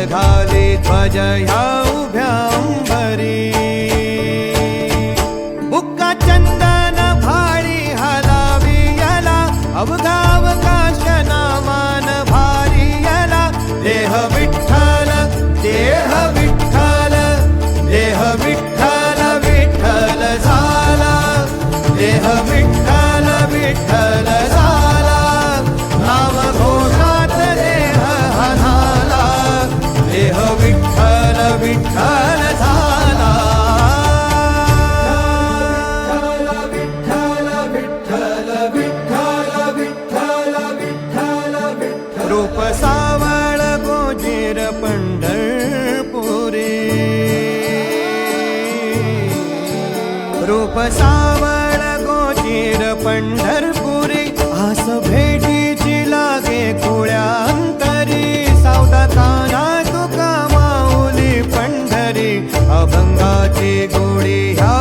घाली ध्वज ह्या उभ्या अंबरी बुक्का चंदन भाळी हलावी याला अवघावकाश नामान भारी याला देह विठ्ठल देह विठ्ठल देह विठ्ठल विठ्ठल झाला देह विठ्ठल विठ्ठल झाला नाम घोषात देह हनाला देह विठ्ठल विठ्ठल झाला विठ्ठल विठ्ठल विठ्ठल विठ्ठल विठ्ठल विठ्ठल रूप सावळ गोजीर पंढरपुरी रूप सावळ गोजीर पंढरपुरी आस भेटीची लागे खुळ्या अंतरी सावता काना तुका माऊली पंढरी अभंगाची गोडी ह्या